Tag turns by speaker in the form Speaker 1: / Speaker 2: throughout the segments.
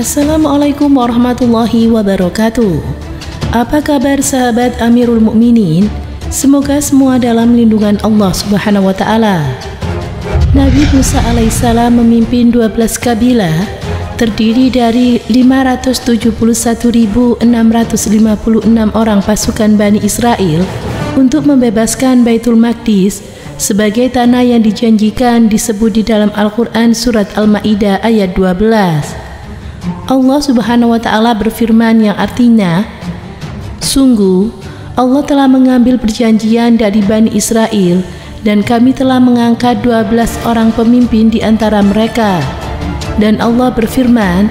Speaker 1: Assalamualaikum warahmatullahi wabarakatuh. Apa kabar sahabat Amirul Mukminin? Semoga semua dalam lindungan Allah Subhanahu wa taala. Nabi Musa alaihissalam memimpin 12 kabilah terdiri dari 571.656 orang pasukan Bani Israel untuk membebaskan Baitul Maqdis sebagai tanah yang dijanjikan disebut di dalam Al-Quran surat Al-Ma'idah ayat 12. Allah Subhanahu wa ta'ala berfirman yang artinya, sungguh Allah telah mengambil perjanjian dari Bani Israel dan kami telah mengangkat 12 orang pemimpin di antara mereka. Dan Allah berfirman,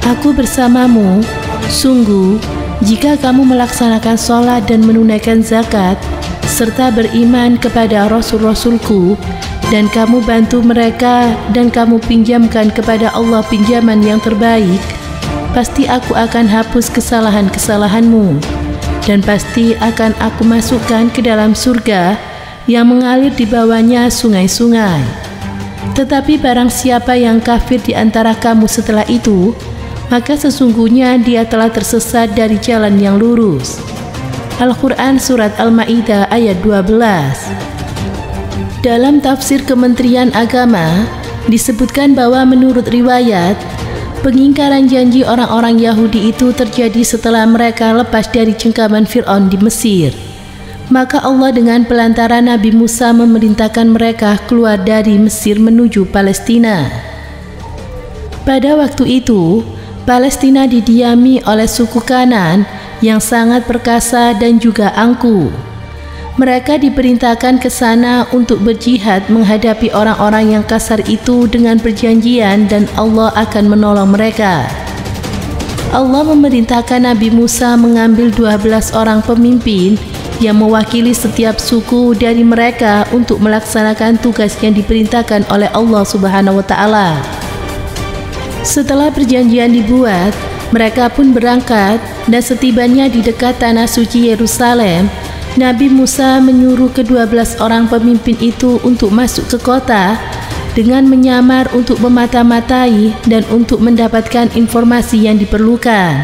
Speaker 1: aku bersamamu, sungguh jika kamu melaksanakan sholat dan menunaikan zakat serta beriman kepada Rasul-Rasulku, dan kamu bantu mereka dan kamu pinjamkan kepada Allah pinjaman yang terbaik, pasti aku akan hapus kesalahan-kesalahanmu, dan pasti akan aku masukkan ke dalam surga yang mengalir di bawahnya sungai-sungai. Tetapi barang siapa yang kafir di antara kamu setelah itu, maka sesungguhnya dia telah tersesat dari jalan yang lurus. Al-Quran Surat Al-Ma'idah ayat 12. Dalam tafsir Kementerian Agama disebutkan bahwa menurut riwayat, pengingkaran janji orang-orang Yahudi itu terjadi setelah mereka lepas dari cengkaman Fir'aun di Mesir. Maka Allah dengan pelantaran Nabi Musa memerintahkan mereka keluar dari Mesir menuju Palestina. Pada waktu itu, Palestina didiami oleh suku Kanan yang sangat perkasa dan juga angkuh. Mereka diperintahkan ke sana untuk berjihad menghadapi orang-orang yang kasar itu dengan perjanjian, dan Allah akan menolong mereka. Allah memerintahkan Nabi Musa mengambil 12 orang pemimpin yang mewakili setiap suku dari mereka untuk melaksanakan tugas yang diperintahkan oleh Allah Subhanahu wa taala. Setelah perjanjian dibuat, mereka pun berangkat, dan setibanya di dekat tanah suci Yerusalem, Nabi Musa menyuruh ke-12 orang pemimpin itu untuk masuk ke kota dengan menyamar untuk memata-matai dan untuk mendapatkan informasi yang diperlukan.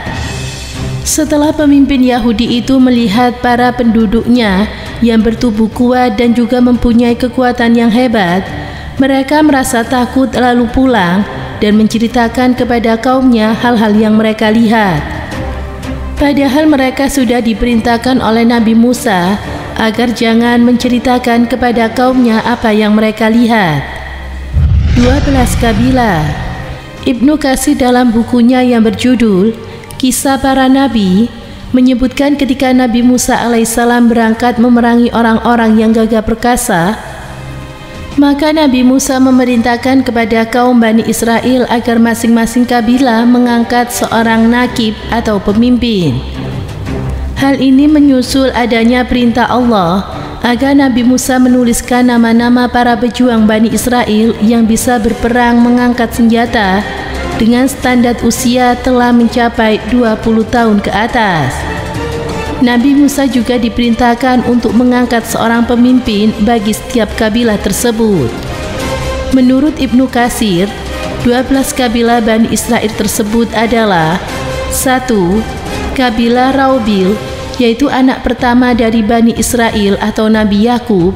Speaker 1: Setelah pemimpin Yahudi itu melihat para penduduknya yang bertubuh kuat dan juga mempunyai kekuatan yang hebat, mereka merasa takut lalu pulang dan menceritakan kepada kaumnya hal-hal yang mereka lihat. Padahal mereka sudah diperintahkan oleh Nabi Musa agar jangan menceritakan kepada kaumnya apa yang mereka lihat. 12 kabilah. Ibnu Katsir dalam bukunya yang berjudul Kisah Para Nabi menyebutkan ketika Nabi Musa alaihissalam berangkat memerangi orang-orang yang gagah perkasa, maka Nabi Musa memerintahkan kepada kaum Bani Israel agar masing-masing kabilah mengangkat seorang nakib atau pemimpin. Hal ini menyusul adanya perintah Allah agar Nabi Musa menuliskan nama-nama para pejuang Bani Israel yang bisa berperang mengangkat senjata dengan standar usia telah mencapai 20 tahun ke atas. Nabi Musa juga diperintahkan untuk mengangkat seorang pemimpin bagi setiap kabilah tersebut. Menurut Ibnu Katsir, 12 kabilah Bani Israel tersebut adalah 1. Kabilah Raubil, yaitu anak pertama dari Bani Israel atau Nabi Yakub.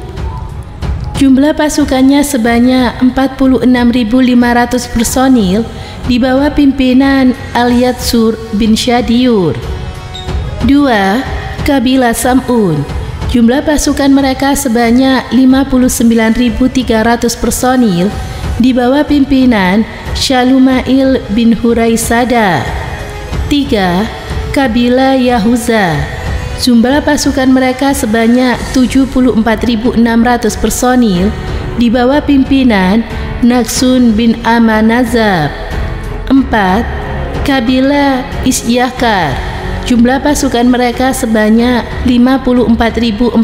Speaker 1: Jumlah pasukannya sebanyak 46.500 personil di bawah pimpinan Al-Yatsur bin Syadiur. 2. Kabilah Sam'un. Jumlah pasukan mereka sebanyak 59.300 personil di bawah pimpinan Shalumail bin Huraisada. 3. Kabilah Yahuza. Jumlah pasukan mereka sebanyak 74.600 personil di bawah pimpinan Naksun bin Amanazab. 4. Kabilah Isyakar. Jumlah pasukan mereka sebanyak 54.400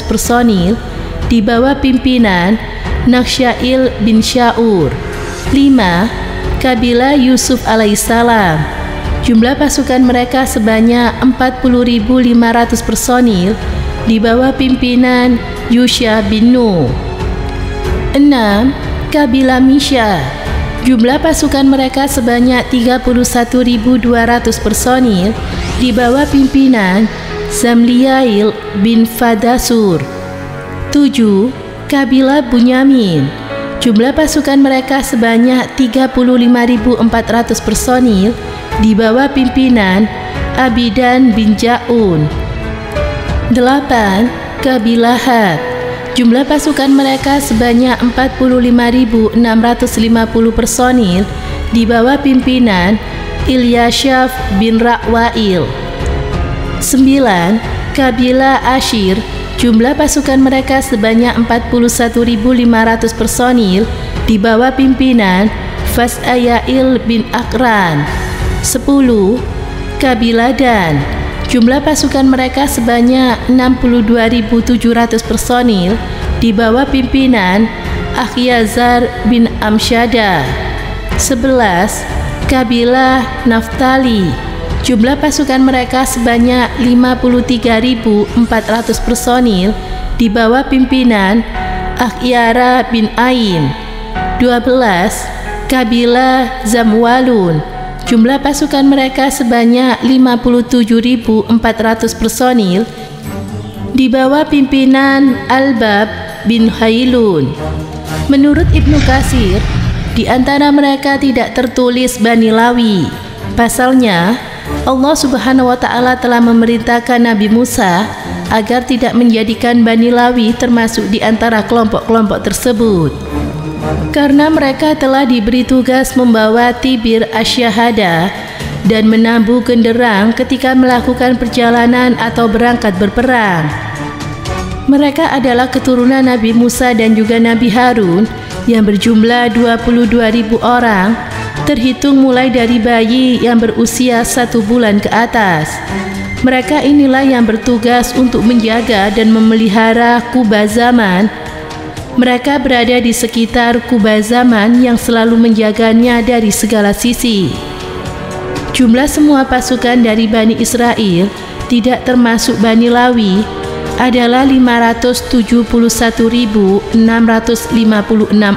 Speaker 1: personil di bawah pimpinan Naksyail bin Syaur. 5. Kabilah Yusuf alaihissalam. Jumlah pasukan mereka sebanyak 40.500 personil di bawah pimpinan Yusya bin Nuh. 6. Kabilah Misya. Jumlah pasukan mereka sebanyak 31.200 personil di bawah pimpinan Zamliyail bin Fadasur. 7. Kabilah Bunyamin. Jumlah pasukan mereka sebanyak 35.400 personil di bawah pimpinan Abidan bin Ja'un. 8. Kabilah Had. Jumlah pasukan mereka sebanyak 45.650 personil di bawah pimpinan Ilyasyaf bin Ra'wail. 9. Kabilah Ashir. Jumlah pasukan mereka sebanyak 41.500 personil di bawah pimpinan Fas'ayail bin Akran. 10. Kabilah Dan. Jumlah pasukan mereka sebanyak 62.700 personil di bawah pimpinan Akhyazar bin Amsyada. 11. Kabilah Naftali. Jumlah pasukan mereka sebanyak 53.400 personil di bawah pimpinan Akhyara bin Ain. 12. Kabilah Zamwalun. Jumlah pasukan mereka sebanyak 57.400 personil di bawah pimpinan Al-Bab bin Hailun. Menurut Ibnu Katsir, di antara mereka tidak tertulis Bani Lawi. Pasalnya, Allah Subhanahu wa Ta'ala telah memerintahkan Nabi Musa agar tidak menjadikan Bani Lawi termasuk di antara kelompok-kelompok tersebut, karena mereka telah diberi tugas membawa tibir asyhada dan menabuh genderang ketika melakukan perjalanan atau berangkat berperang. Mereka adalah keturunan Nabi Musa dan juga Nabi Harun yang berjumlah 22.000 orang, terhitung mulai dari bayi yang berusia 1 bulan ke atas. Mereka inilah yang bertugas untuk menjaga dan memelihara Quba Zaman. Mereka berada di sekitar Quba Zaman yang selalu menjaganya dari segala sisi. Jumlah semua pasukan dari Bani Israel, tidak termasuk Bani Lawi, adalah 571.656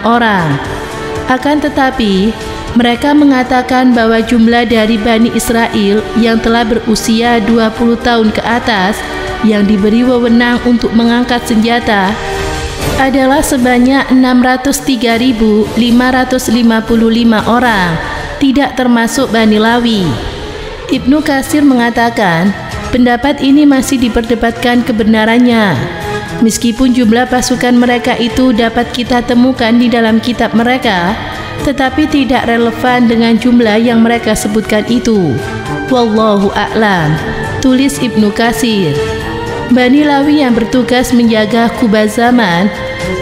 Speaker 1: orang. Akan tetapi, mereka mengatakan bahwa jumlah dari Bani Israel yang telah berusia 20 tahun ke atas yang diberi wewenang untuk mengangkat senjata adalah sebanyak 603.555 orang, tidak termasuk Bani Lawi. Ibnu Katsir mengatakan, pendapat ini masih diperdebatkan kebenarannya. Meskipun jumlah pasukan mereka itu dapat kita temukan di dalam kitab mereka, tetapi tidak relevan dengan jumlah yang mereka sebutkan itu. Wallahu a'lam, tulis Ibnu Katsir. Bani Lawi yang bertugas menjaga Quba Zaman,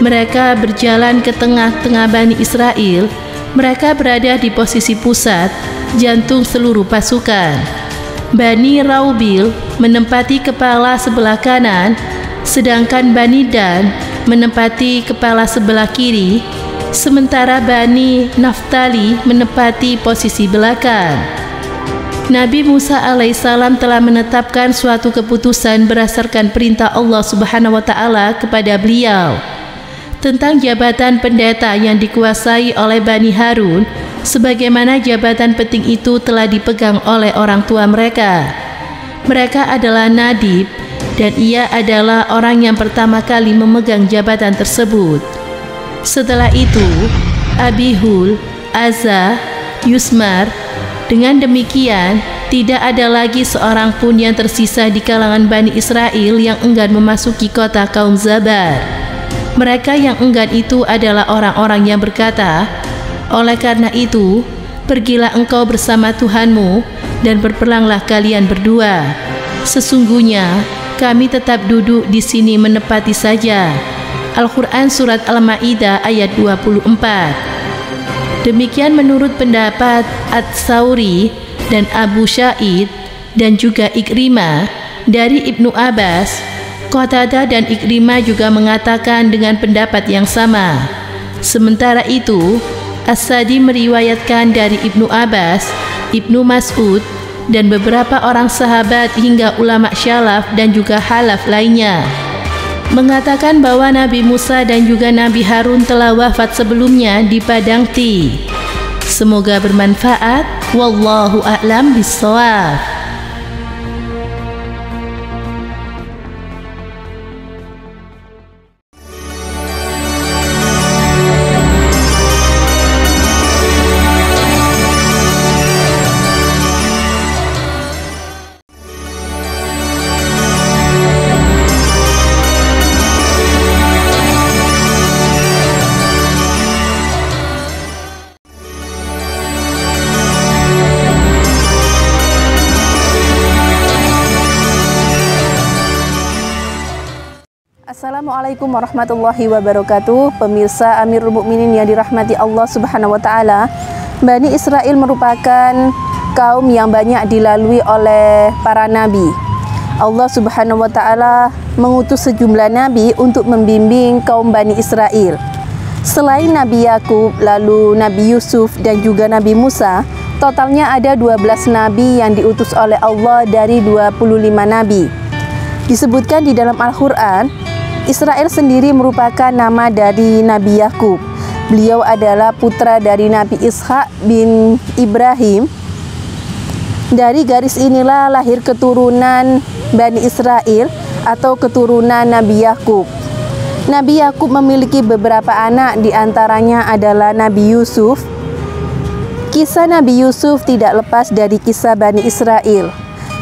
Speaker 1: mereka berjalan ke tengah-tengah Bani Israel. Mereka berada di posisi pusat, jantung seluruh pasukan. Bani Raubil menempati kepala sebelah kanan, sedangkan Bani Dan menempati kepala sebelah kiri, sementara Bani Naftali menempati posisi belakang. Nabi Musa alaihissalam telah menetapkan suatu keputusan berdasarkan perintah Allah Subhanahu wa Ta'ala kepada beliau tentang jabatan pendeta yang dikuasai oleh Bani Harun, sebagaimana jabatan penting itu telah dipegang oleh orang tua mereka. Mereka adalah Nadib, dan ia adalah orang yang pertama kali memegang jabatan tersebut. Setelah itu, Abihul, Azza, Yusmar. Dengan demikian, tidak ada lagi seorang pun yang tersisa di kalangan Bani Israel yang enggan memasuki kota kaum Zabar. Mereka yang enggan itu adalah orang-orang yang berkata, oleh karena itu, pergilah engkau bersama Tuhanmu dan berperanglah kalian berdua. Sesungguhnya, kami tetap duduk di sini menepati saja. Al-Quran Surat Al-Ma'idah ayat 24. Demikian menurut pendapat At-Tsauri dan Abu Sa'id dan juga Ikrimah dari Ibnu Abbas. Qatadah dan Ikrimah juga mengatakan dengan pendapat yang sama. Sementara itu, As-Sadi meriwayatkan dari Ibnu Abbas, Ibnu Mas'ud, dan beberapa orang sahabat hingga ulama syalaf dan juga halaf lainnya mengatakan bahwa Nabi Musa dan juga Nabi Harun telah wafat sebelumnya di Padang Ti. Semoga bermanfaat. Wallahu a'lam bishawab.
Speaker 2: Assalamualaikum warahmatullahi wabarakatuh. Pemirsa Amirul Mukminin yang dirahmati Allah Subhanahu wa taala. Bani Israil merupakan kaum yang banyak dilalui oleh para nabi. Allah Subhanahu wa taala mengutus sejumlah nabi untuk membimbing kaum Bani Israil. Selain Nabi Yakub, lalu Nabi Yusuf dan juga Nabi Musa, totalnya ada 12 nabi yang diutus oleh Allah dari 25 nabi. Disebutkan di dalam Al-Qur'an, Israel sendiri merupakan nama dari Nabi Yakub. Beliau adalah putra dari Nabi Ishak bin Ibrahim. Dari garis inilah lahir keturunan Bani Israel atau keturunan Nabi Yakub. Nabi Yakub memiliki beberapa anak, diantaranya adalah Nabi Yusuf. Kisah Nabi Yusuf tidak lepas dari kisah Bani Israel.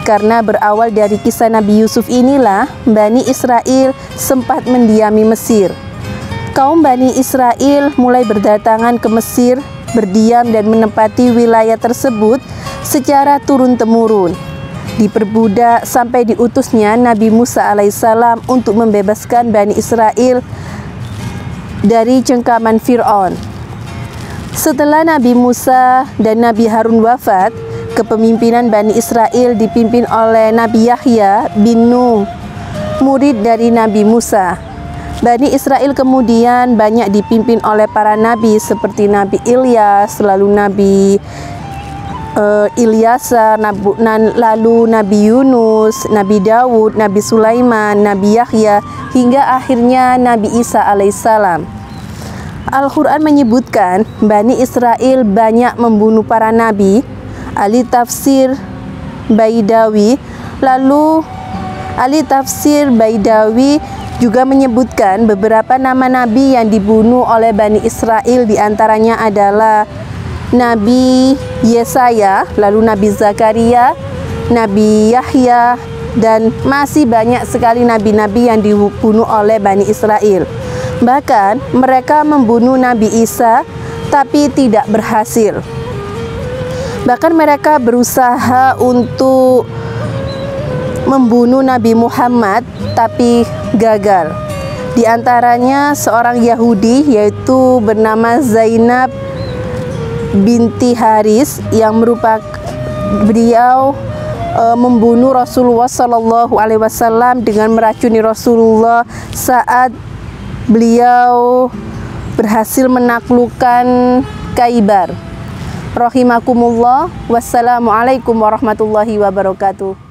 Speaker 2: Karena berawal dari kisah Nabi Yusuf inilah Bani Israel sempat mendiami Mesir. Kaum Bani Israel mulai berdatangan ke Mesir, berdiam dan menempati wilayah tersebut secara turun-temurun. Diperbudak sampai diutusnya Nabi Musa alaihissalam untuk membebaskan Bani Israel dari cengkaman Fir'aun. Setelah Nabi Musa dan Nabi Harun wafat, kepemimpinan Bani Israel dipimpin oleh Nabi Yahya bin Nun, murid dari Nabi Musa. Bani Israel kemudian banyak dipimpin oleh para nabi seperti Nabi Ilyas, lalu Nabi Ilyasa, lalu Nabi Yunus, Nabi Daud, Nabi Sulaiman, Nabi Yahya, hingga akhirnya Nabi Isa alaihissalam. Al-Quran menyebutkan Bani Israel banyak membunuh para nabi. Ahli tafsir Baidawi, lalu ahli tafsir Baidawi juga menyebutkan beberapa nama nabi yang dibunuh oleh Bani Israel, diantaranya adalah Nabi Yesaya, lalu Nabi Zakaria, Nabi Yahya, dan masih banyak sekali nabi-nabi yang dibunuh oleh Bani Israel. Bahkan mereka membunuh Nabi Isa tapi tidak berhasil. Bahkan mereka berusaha untuk membunuh Nabi Muhammad tapi gagal. Di antaranya seorang Yahudi yaitu bernama Zainab binti Haris yang merupakan beliau membunuh Rasulullah SAW dengan meracuni Rasulullah saat beliau berhasil menaklukkan Khaibar. Rahimakumullah. Wassalamualaikum warahmatullahi wabarakatuh.